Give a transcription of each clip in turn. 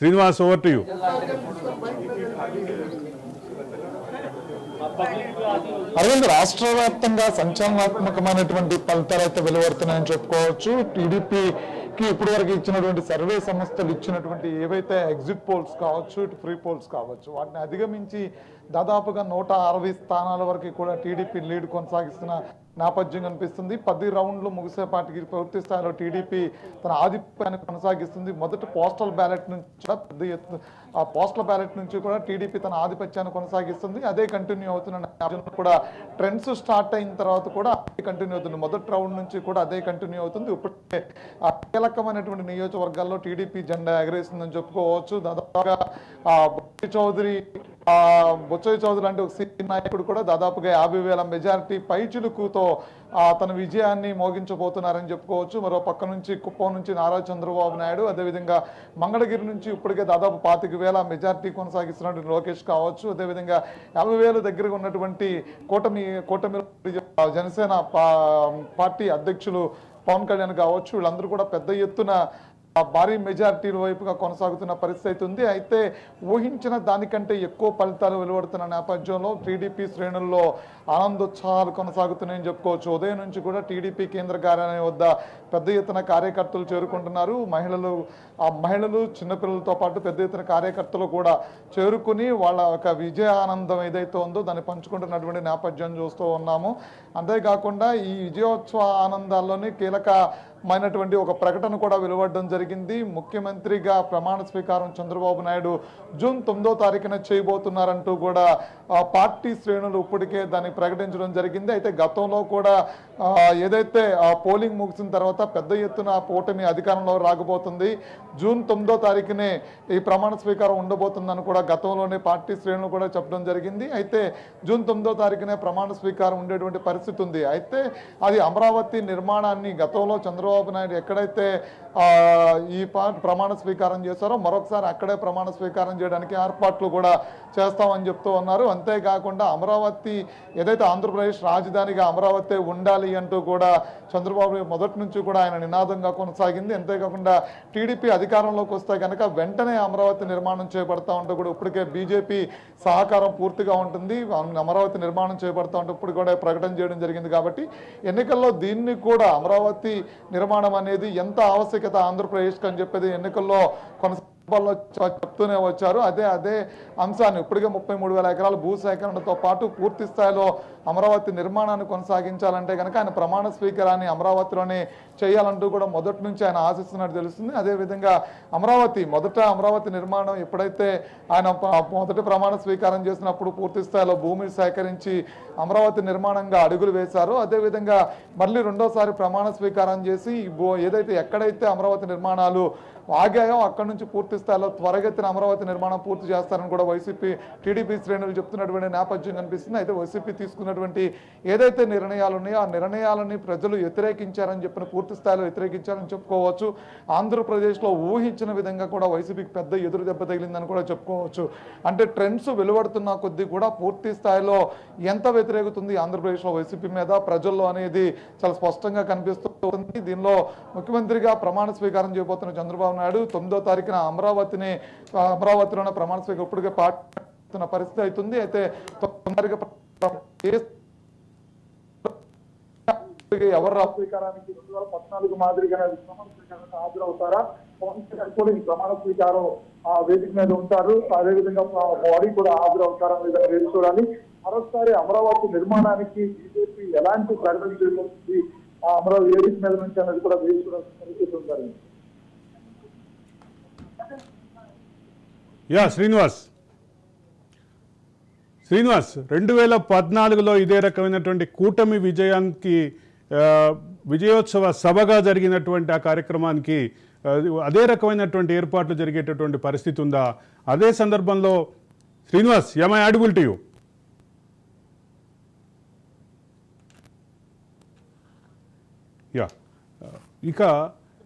Srinivas, over to you. Arvind, రాష్ట్ర వ్యాప్తంగా సంచలనాత్మకమైనటువంటి ఫలితాలు అయితే వెలువడుతున్నాయని చెప్పుకోవచ్చు. టీడీపీకి ఇప్పటి వరకు ఇచ్చినటువంటి సర్వే సంస్థలు ఇచ్చినటువంటి ఏవైతే ఎగ్జిట్ పోల్స్ కావచ్చు, ఇటు ఫ్రీ పోల్స్ కావచ్చు, వాటిని అధిగమించి దాదాపుగా 160 స్థానాల వరకు కూడా టీడీపీ లీడ్ కొనసాగిస్తున్న నేపథ్యం కనిపిస్తుంది. 10 రౌండ్లు ముగిసేపాటికి పూర్తి స్థాయిలో టీడీపీ తన ఆధిపత్యాన్ని కొనసాగిస్తుంది. మొదటి పోస్టల్ బ్యాలెట్ నుంచి పోస్టల్ బ్యాలెట్ నుంచి కూడా టీడీపీ తన ఆధిపత్యాన్ని కొనసాగిస్తుంది. అదే కంటిన్యూ అవుతున్న నేపథ్యంలో కూడా ట్రెండ్స్ స్టార్ట్ అయిన తర్వాత కూడా అదే కంటిన్యూ అవుతుంది. మొదటి రౌండ్ నుంచి కూడా అదే కంటిన్యూ అవుతుంది. ఇప్పటికే కీలకమైనటువంటి నియోజకవర్గాల్లో టీడీపీ జెండా ఎగరేస్తుందని చెప్పుకోవచ్చు. దాదాపుగా బొచ్చయ్య చౌదరి అంటే ఒక సీనియర్ నాయకుడు కూడా దాదాపుగా 50,000 మెజారిటీ పైచిలుకుతో తన విజయాన్ని మోగించబోతున్నారని చెప్పుకోవచ్చు. మరో పక్క నుంచి కుప్పం నుంచి నారా చంద్రబాబు నాయుడు, అదేవిధంగా మంగళగిరి నుంచి ఇప్పటికే దాదాపు 25,000 మెజారిటీ కొనసాగిస్తున్నటువంటి లోకేష్ కావచ్చు, అదేవిధంగా 50,000 దగ్గరగా ఉన్నటువంటి కూటమి జనసేన పార్టీ అధ్యక్షులు పవన్ కళ్యాణ్ కావచ్చు, వీళ్ళందరూ కూడా పెద్ద ఎత్తున భారీ మెజారిటీల వైపుగా కొనసాగుతున్న పరిస్థితి ఉంది. అయితే ఊహించిన దానికంటే ఎక్కువ ఫలితాలు వెలువడుతున్న నేపథ్యంలో టీడీపీ శ్రేణుల్లో ఆనందోత్సాహాలు కొనసాగుతున్నాయని చెప్పుకోవచ్చు. ఉదయం నుంచి కూడా టీడీపీ కేంద్ర కార్యాలయం వద్ద పెద్ద ఎత్తున కార్యకర్తలు చేరుకుంటున్నారు. మహిళలు చిన్నపిల్లలతో పాటు పెద్ద ఎత్తున కార్యకర్తలు కూడా చేరుకుని వాళ్ళ ఒక విజయ ఆనందం ఏదైతే ఉందో దాన్ని పంచుకుంటున్నటువంటి నేపథ్యం చూస్తూ ఉన్నాము. అంతేకాకుండా ఈ విజయోత్సవ ఆనందాల్లోనే కీలకమైనటువంటి ఒక ప్రకటన కూడా వెలువడడం జరిగింది. ముఖ్యమంత్రిగా ప్రమాణ స్వీకారం చంద్రబాబు నాయుడు జూన్ 9వ తారీఖున చేయబోతున్నారంటూ కూడా పార్టీ శ్రేణులు ఇప్పటికే దాన్ని ప్రకటించడం జరిగింది. అయితే గతంలో కూడా ఏదైతే పోలింగ్ ముగిసిన తర్వాత పెద్ద ఎత్తున కూటమి అధికారంలో రాకపోతుంది, జూన్ 9వ తారీఖునే ఈ ప్రమాణ స్వీకారం ఉండబోతుందని కూడా గతంలోనే పార్టీ శ్రేణులు కూడా చెప్పడం జరిగింది. అయితే జూన్ 9వ తారీఖునే ప్రమాణ స్వీకారం ఉండేటువంటి పరిస్థితి ఉంది. అయితే అది అమరావతి నిర్మాణాన్ని గతంలో చంద్రబాబు నాయుడు ఎక్కడైతే ఈ ప్రమాణ స్వీకారం చేశారో మరొకసారి అక్కడే ప్రమాణ స్వీకారం చేయడానికి ఏర్పాట్లు కూడా చేస్తామని చెప్తూ ఉన్నారు. అంతేకాకుండా అమరావతి ఏదైతే ఆంధ్రప్రదేశ్ రాజధానిగా అమరావతి ఉండాలి అంటూ కూడా చంద్రబాబు మొదటి నుంచి కూడా ఆయన నినాదంగా కొనసాగింది. అంతేకాకుండా టీడీపీ అధికారంలోకి వస్తే కనుక వెంటనే అమరావతి నిర్మాణం చేపడతా ఉంటూ కూడా ఇప్పటికే బీజేపీ సహకారం పూర్తిగా ఉంటుంది. అమరావతి నిర్మాణం చేపడతా ఉంటే ఇప్పుడు కూడా ప్రకటన చేయడం జరిగింది. కాబట్టి ఎన్నికల్లో దీన్ని కూడా అమరావతి నిర్మాణం అనేది ఎంత ఆవశ్యకత ఆంధ్రప్రదేశ్కి అని చెప్పేది ఎన్నికల్లో చెప్తూనే వచ్చారు. అదే అంశాన్ని ఇప్పటికే 33,000 ఎకరాల భూసేకరణతో పాటు పూర్తి స్థాయిలో అమరావతి నిర్మాణాన్ని కొనసాగించాలంటే కనుక ఆయన ప్రమాణ స్వీకారాన్ని అమరావతిలోనే చేయాలంటూ కూడా మొదటి నుంచి ఆయన ఆశిస్తున్నట్టు తెలుస్తుంది. అదేవిధంగా అమరావతి నిర్మాణం ఎప్పుడైతే ఆయన మొదటి ప్రమాణ స్వీకారం చేసినప్పుడు పూర్తి స్థాయిలో భూమిని సేకరించి అమరావతి నిర్మాణంగా అడుగులు వేశారో అదేవిధంగా మళ్ళీ రెండోసారి ప్రమాణ స్వీకారం చేసి ఏదైతే ఎక్కడైతే అమరావతి నిర్మాణాలు ఆగాయో అక్కడి నుంచి పూర్తి స్థాయిలో త్వరగతిన అమరావతి నిర్మాణం పూర్తి చేస్తారని కూడా టీడీపీ శ్రేణులు చెప్తున్నటువంటి నేపథ్యం కనిపిస్తుంది. అయితే వైసీపీ తీసుకున్నటువంటి ఏదైతే నిర్ణయాలు ఉన్నాయో ఆ నిర్ణయాలని ప్రజలు వ్యతిరేకించారని చెప్పిన పూర్తి స్థాయిలో వ్యతిరేకించారని చెప్పుకోవచ్చు. ఆంధ్రప్రదేశ్లో ఊహించిన విధంగా కూడా వైసీపీకి పెద్ద ఎదురు దెబ్బ తగిలిందని కూడా చెప్పుకోవచ్చు. అంటే ట్రెండ్స్ వెలువడుతున్న కొద్దీ కూడా పూర్తి స్థాయిలో ఎంత వ్యతిరేకుతుంది ఆంధ్రప్రదేశ్లో వైసీపీ మీద ప్రజల్లో అనేది చాలా స్పష్టంగా కనిపిస్తుంది. దీనిలో ముఖ్యమంత్రిగా ప్రమాణ స్వీకారం చేయబోతున్న చంద్రబాబు నాయుడు 9వ తారీఖున అమరావతిలోనే ప్రమాణ స్వీకారం ఇప్పటికే పాటిస్తున్న పరిస్థితి అవుతుంది. అయితే ఎవరు స్వీకారానికి 2014 మాదిరిగానే ప్రమాణ స్వీకారానికి హాజరవుతారా? పవన్ కళ్యాణ్ కూడా ఈ ప్రమాణ స్వీకారం వేదిక మీద ఉంటారు. అదేవిధంగా మోడీ కూడా హాజరవుతారని వేచి చూడాలి. మరొకసారి అమరావతి నిర్మాణానికి బీజేపీ ఎలాంటి ప్రకటన చేయబోతుంది అమరావతి వేదిక మీద నుంచి అనేది కూడా వేచి చూడాల్సిన పరిస్థితి ఉంటారు. శ్రీనివాస్ 2014లో ఇదే రకమైనటువంటి కూటమి విజయానికి విజయోత్సవ సభగా జరిగినటువంటి ఆ కార్యక్రమానికి అదే రకమైనటువంటి ఏర్పాట్లు జరిగేటటువంటి పరిస్థితి ఉందా? అదే సందర్భంలో Srinivas, am I audible to you? ఇక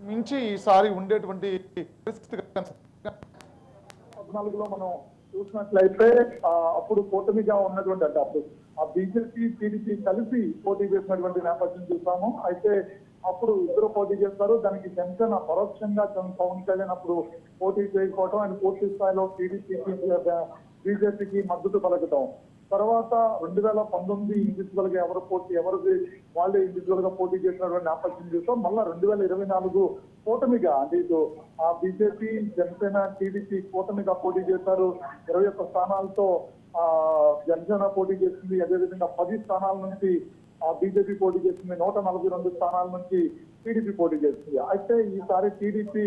మించి ఈసారి ఉండేటువంటి పరిస్థితి 14లో మనం చూసినట్లయితే అప్పుడు కూటమిగా ఉన్నటువంటి అంటే అప్పుడు ఆ బీజేపీ టీడీపీ కలిసి పోటీ చేసినటువంటి నేపథ్యం చూసాము. అయితే అప్పుడు ఇద్దరు పోటీ చేస్తారు. దానికి జనసేన పరోక్షంగా పవన్ కళ్యాణ్ అప్పుడు పోటీ చేయకపోవడం, ఆయన పూర్తి స్థాయిలో టీడీపీకి బీజేపీకి మద్దతు పలకటం. తర్వాత 2019 ఇండివిజువల్ గా ఎవరికి వాళ్ళే ఇండివిజువల్ గా పోటీ చేసినటువంటి నేపథ్యం చూస్తాం. మళ్ళా 2024 కూటమిగా అంటే ఇటు ఆ బీజేపీ, జనసేన, టీడీపీ కూటమిగా పోటీ చేశారు. 21 స్థానాలతో జనసేన పోటీ చేసింది. అదేవిధంగా 10 స్థానాల నుంచి బీజేపీ పోటీ చేసింది. 142 స్థానాల నుంచి టీడీపీ పోటీ చేసింది. అయితే ఈసారి టీడీపీ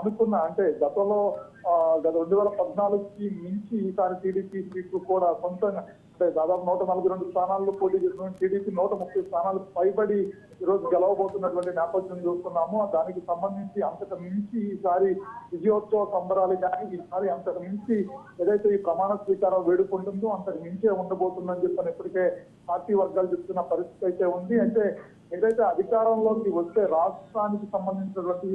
అనుకున్న అంటే గతంలో 2014కి మించి ఈసారి టీడీపీ సీట్లు కూడా సొంతంగా అంటే దాదాపు 142 స్థానాల్లో పోటీ చేసిన టీడీపీ 130 స్థానాలకు పైబడి ఈరోజు గెలవబోతున్నటువంటి నేపథ్యం చూస్తున్నాము. దానికి సంబంధించి అంతకు మించి ఈసారి విజయోత్సవ సంబరాలు కానీ ఈసారి అంతకు మించి ఏదైతే ఈ ప్రమాణ స్వీకారం వేడుకుంటుందో అంతకు మించే ఉండబోతుందని చెప్పని ఇప్పటికే పార్టీ వర్గాలు చెప్తున్న పరిస్థితి అయితే ఉంది. అయితే ఏదైతే అధికారంలోకి వస్తే రాష్ట్రానికి సంబంధించినటువంటి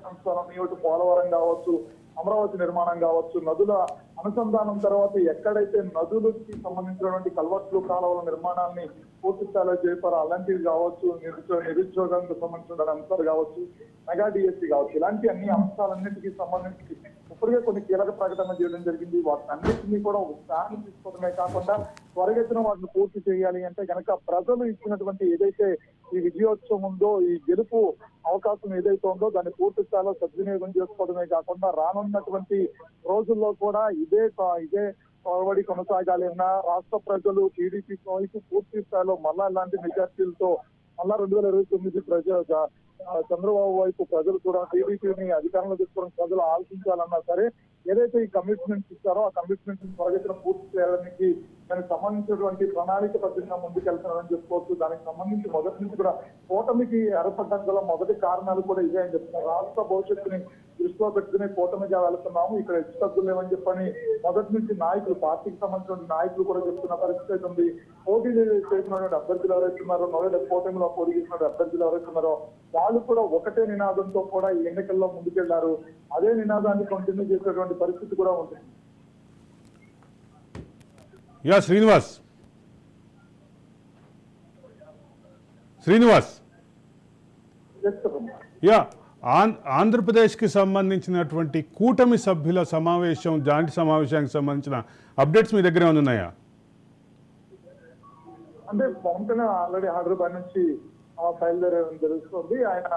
సంస్థలను ఇటు పోలవరం కావచ్చు, అమరావతి నిర్మాణం కావచ్చు, నదుల అనుసంధానం తర్వాత ఎక్కడైతే నదులకి సంబంధించినటువంటి కల్వర్ట్లు కాలువల నిర్మాణాన్ని పూర్తి స్థాయిలో చేపారో అలాంటివి కావచ్చు, నిరుద్యోగానికి సంబంధించిన అంశాలు కావచ్చు, మెగా డిఎస్సీ కావచ్చు, ఇలాంటి అన్ని అంశాలన్నింటికి సంబంధించి ఇప్పటికే కొన్ని కీలక ప్రకటన చేయడం జరిగింది. వాటిని అన్నింటినీ కూడా ఒక స్థానం తీసుకోవడమే కాకుండా త్వరగతిన వాటిని పూర్తి చేయాలి అంటే కనుక ప్రజలు ఇచ్చినటువంటి ఏదైతే ఈ విజయోత్సవం ఉందో, ఈ గెలుపు అవకాశం ఏదైతే ఉందో దాన్ని పూర్తి స్థాయిలో సద్వినియోగం చేసుకోవడమే కాకుండా రానున్నటువంటి రోజుల్లో కూడా ఇదే పొరబడి కొనసాగాలి అన్న రాష్ట్ర ప్రజలు టీడీపీ వైపు పూర్తి స్థాయిలో మళ్ళా ఇలాంటి మెజార్టీలతో మళ్ళా 2029 చంద్రబాబు వైపు ప్రజలు కూడా టీడీపీని అధికారంలో తీసుకోవడం ప్రజలు ఆలోచించాలన్నా సరే ఏదైతే ఈ కమిట్మెంట్స్ ఇస్తారో ఆ కమిట్మెంట్ త్వరగతిన పూర్తి చేయడానికి దానికి సంబంధించినటువంటి ప్రణాళిక పద్ధతిగా ముందుకెళ్తున్నారని చెప్పుకోవచ్చు. దానికి సంబంధించి మొదటి నుంచి కూడా కూటమికి ఏర్పడడం గల మొదటి కారణాలు కూడా ఇదే అని చెప్తున్నారు. రాష్ట్ర భవిష్యత్తుని దృష్టిలో పెట్టుకుని కూటమిగా వెళ్తున్నాము, ఇక్కడ హెచ్చు తగ్గులు లేవని చెప్పని మొదటి నుంచి నాయకులు, పార్టీకి సంబంధించిన నాయకులు కూడా చెప్తున్న పరిస్థితి ఉంది. పోటీ చేసినటువంటి అభ్యర్థులు ఎవరైతే ఉన్నారో, మొదటి కూటమిలో పోటీ చేసిన అభ్యర్థులు ఎవరైతే ఉన్నారో వాళ్ళు కూడా ఒకటే నినాదంతో కూడా ఈ ఎన్నికల్లో ముందుకెళ్లారు. అదే నినాదాన్ని కంటిన్యూ చేసేటువంటి పరిస్థితి కూడా ఉంటుంది. యా శ్రీనివాస్ యా ఆంధ్రప్రదేశ్కి సంబంధించినటువంటి కూటమి సభ్యుల సమావేశం, జాయింట్ సమావేశానికి సంబంధించిన అప్డేట్స్ మీ దగ్గర ఉన్నాయా? అంటే పవన్ కళ్యాణ్ ఆల్రెడీ హైదరాబాద్ నుంచి బయలుదేరని తెలుస్తుంది. ఆయన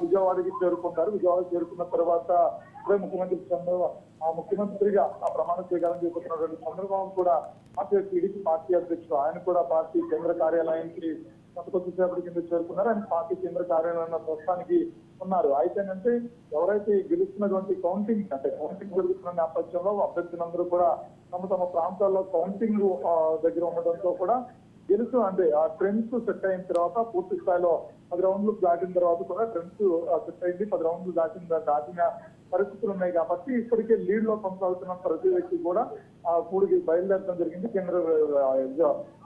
విజయవాడకి చేరుకుంటారు. విజయవాడ చేరుకున్న తర్వాత ఇప్పుడే ముఖ్యమంత్రిగా ప్రమాణ స్వీకారం చేపడుతున్నటువంటి చంద్రబాబు కూడా టీడీపీ పార్టీ అధ్యక్షుడు, ఆయన కూడా పార్టీ కేంద్ర కార్యాలయానికి కొద్దిసేపటి కింద చేరుకున్నారు. ఆయన పార్టీ కేంద్ర కార్యాలయంలో ప్రస్తుతానికి ఉన్నారు. అయితేనంటే ఎవరైతే గెలుస్తున్నటువంటి కౌంటింగ్ జరుగుతున్న నేపథ్యంలో అభ్యర్థులందరూ కూడా తమ ప్రాంతాల్లో కౌంటింగ్ దగ్గర ఉండడంతో కూడా గెలుసు అంటే ఆ ట్రెండ్స్ సెట్ అయిన తర్వాత పూర్తి స్థాయిలో 10 రౌండ్లు దాటిన తర్వాత కూడా ట్రెండ్స్ సెట్ అయింది. 10 రౌండ్లు దాటిన పరిస్థితులు ఉన్నాయి కాబట్టి ఇప్పటికే లీడ్ లో కొనసాగుతున్న ప్రతి వ్యక్తి కూడా కూడికి బయలుదేరడం జరిగింది.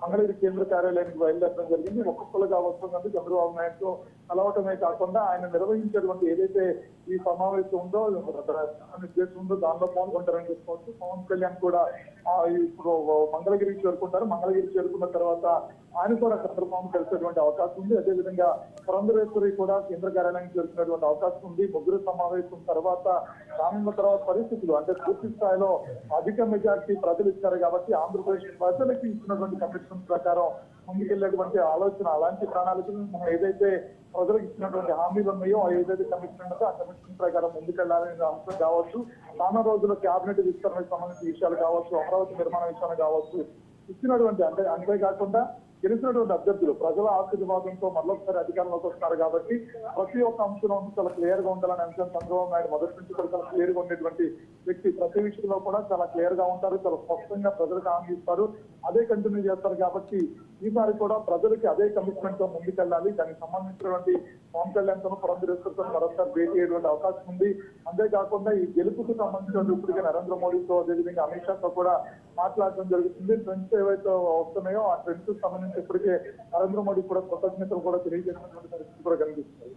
మంగళగిరి కేంద్ర కార్యాలయానికి బయలుదేరడం జరిగింది. ఒక్కొక్కరుగా వస్తుందంటే చంద్రబాబు నాయుడుతో కలవటమే కాకుండా ఆయన నిర్వహించేటువంటి ఏదైతే ఈ సమావేశం ఉందో నిర్దేశం ఉందో దానిలో పాల్గొంటారని చెప్పుకోవచ్చు. పవన్ కళ్యాణ్ కూడా ఇప్పుడు మంగళగిరికి చేరుకుంటారు. మంగళగిరి చేరుకున్న తర్వాత ఆయన కూడా చంద్రబాబు కలిసేటువంటి అవకాశం ఉంది. అదేవిధంగా పురంధరేశ్వరి కూడా కేంద్ర కార్యాలయానికి చేరుకునేటువంటి అవకాశం ఉంది. ముగ్గురు సమావేశం తర్వాత రానున్న తర్వాత పరిస్థితులు అంటే పూర్తి స్థాయిలో అధిక మెజార్టీ ప్రజలు ఇచ్చారు కాబట్టి ఆంధ్రప్రదేశ్ ప్రజలకి ఇచ్చినటువంటి కమిట్మెంట్ ప్రకారం ముందుకెళ్లేటువంటి ఆలోచన, అలాంటి ప్రణాళికలు మనం ఏదైతే ప్రజలకు ఇచ్చినటువంటి హామీలు ఉన్నాయో ఏదైతే కమిట్మెంట్ ఉందో ఆ కమిట్మెంట్ ప్రకారం ముందుకెళ్లాలనే అంశం కావచ్చు, చాలా రోజుల క్యాబినెట్ విస్తరణకు సంబంధించిన విషయాలు కావచ్చు, అమరావతి నిర్మాణ విషయాలు కావచ్చు, ఇచ్చినటువంటి అంటే అంతేకాకుండా గెలిచినటువంటి అభ్యర్థులు ప్రజల ఆశీర్వాదంతో మరొకసారి అధికారంలోకి వస్తారు కాబట్టి ప్రతి ఒక్క అంశంలో చాలా క్లియర్ గా ఉండాలనే అంశం చంద్రబాబు నాయుడు మొదటి నుంచి కూడా చాలా క్లియర్ గా ఉండేటువంటి వ్యక్తి. ప్రతి విషయంలో కూడా చాలా క్లియర్ గా ఉంటారు, చాలా స్పష్టంగా ప్రజలకు హామీ ఇస్తారు, అదే కంటిన్యూ చేస్తారు. కాబట్టి ఈసారి కూడా ప్రజలకి అదే కమిట్మెంట్ తో ముందుకెళ్ళాలి. దానికి సంబంధించినటువంటి పవన్ కళ్యాణ్ తో పురంధరేశ్వరితో మరొకసారి భేటీ అయ్యేటువంటి అవకాశం ఉంది. అంతేకాకుండా ఈ గెలుపుకు సంబంధించిన ఇప్పటికే నరేంద్ర మోడీతో అదేవిధంగా అమిత్ షాతో కూడా మాట్లాడడం జరుగుతుంది. ట్రెండ్స్ ఏవైతే వస్తున్నాయో ఆ ట్రెండ్స్ సంబంధించి ఇప్పటికే నరేంద్ర మోడీ కూడా కృతజ్ఞతలు కూడా తెలియజేసినటువంటి పరిస్థితి కూడా కనిపిస్తుంది.